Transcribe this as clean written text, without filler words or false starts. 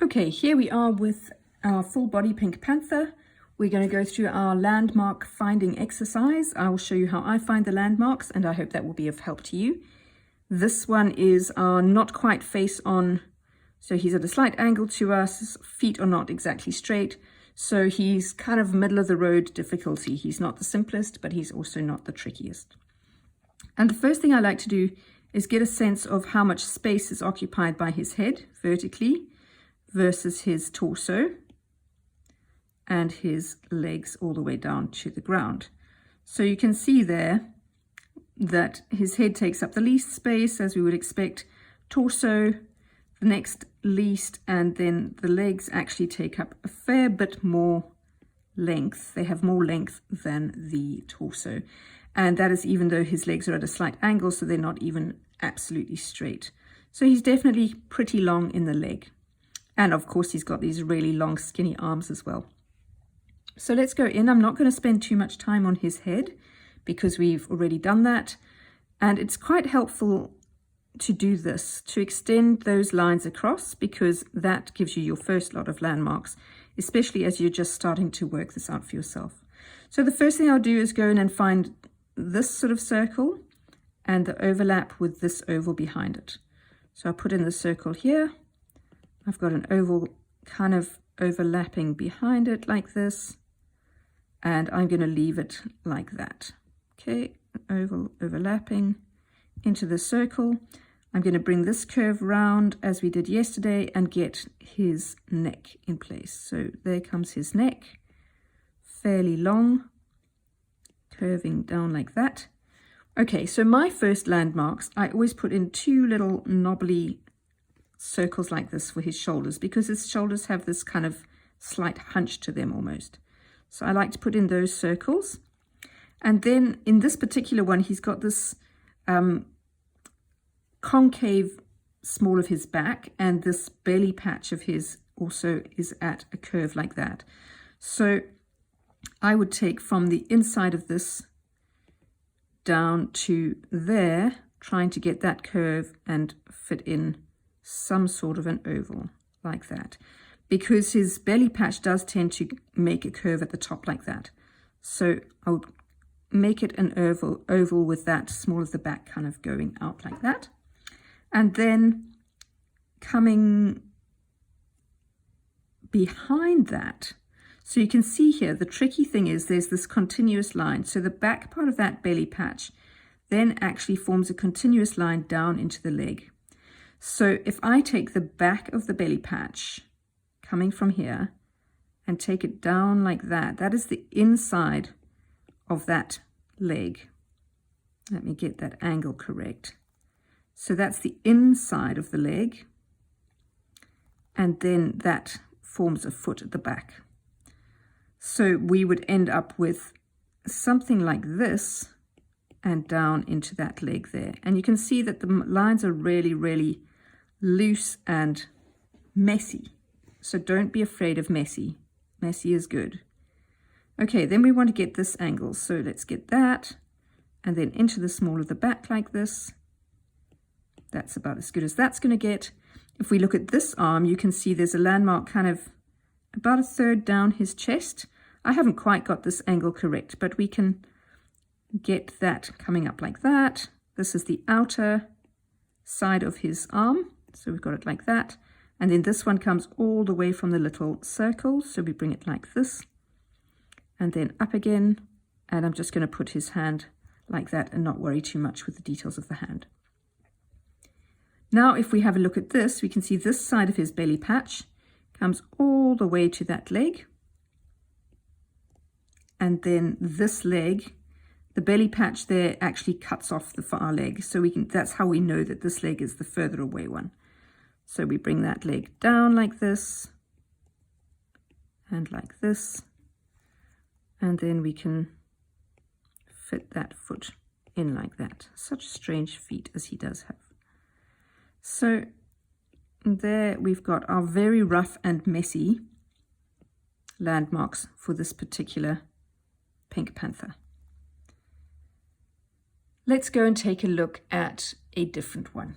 Okay, here we are with our full body Pink Panther. We're going to go through our landmark finding exercise. I will show you how I find the landmarks, and I hope that will be of help to you. This one is our not quite face on, so he's at a slight angle to us. His feet are not exactly straight, so he's kind of middle of the road difficulty. He's not the simplest, but he's also not the trickiest. And the first thing I like to do is get a sense of how much space is occupied by his head vertically versus his torso and his legs all the way down to the ground. So you can see there that his head takes up the least space, as we would expect, torso the next least, and then the legs actually take up a fair bit more length. They have more length than the torso, and that is even though his legs are at a slight angle, so they're not even absolutely straight. So he's definitely pretty long in the leg. And of course, he's got these really long, skinny arms as well. So let's go in. I'm not going to spend too much time on his head because we've already done that. And it's quite helpful to do this, to extend those lines across, because that gives you your first lot of landmarks, especially as you're just starting to work this out for yourself. So the first thing I'll do is go in and find this sort of circle and the overlap with this oval behind it. So I'll put in the circle here. I've got an oval kind of overlapping behind it like this, and I'm going to leave it like that. Okay, an oval overlapping into the circle. I'm going to bring this curve round as we did yesterday and get his neck in place. So there comes his neck, fairly long, curving down like that. Okay, so my first landmarks, I always put in two little knobbly circles like this for his shoulders, because his shoulders have this kind of slight hunch to them almost. So I like to put in those circles. And then in this particular one, he's got this concave small of his back, and this belly patch of his also is at a curve like that. So I would take from the inside of this down to there, trying to get that curve and fit in some sort of an oval like that, because his belly patch does tend to make a curve at the top like that. So I would make it an oval with that small of the back kind of going out like that. And then coming behind that, so you can see here, the tricky thing is there's this continuous line. So the back part of that belly patch then actually forms a continuous line down into the leg. So if I take the back of the belly patch coming from here and take it down like that, that is the inside of that leg. Let me get that angle correct. So that's the inside of the leg, and then that forms a foot at the back. So we would end up with something like this and down into that leg there. And you can see that the lines are really, really loose and messy. So don't be afraid of messy. Messy is good. Okay, then we want to get this angle. So let's get that, and then into the small of the back like this. That's about as good as that's going to get. If we look at this arm, you can see there's a landmark kind of about a third down his chest. I haven't quite got this angle correct, but we can get that coming up like that. This is the outer side of his arm. So we've got it like that. And then this one comes all the way from the little circle. So we bring it like this and then up again. And I'm just going to put his hand like that and not worry too much with the details of the hand. Now, if we have a look at this, we can see this side of his belly patch comes all the way to that leg. And then this leg, the belly patch there actually cuts off the far leg. So that's how we know that this leg is the further away one. So we bring that leg down like this and like this. And then we can fit that foot in like that. Such strange feet as he does have. So there we've got our very rough and messy landmarks for this particular Pink Panther. Let's go and take a look at a different one.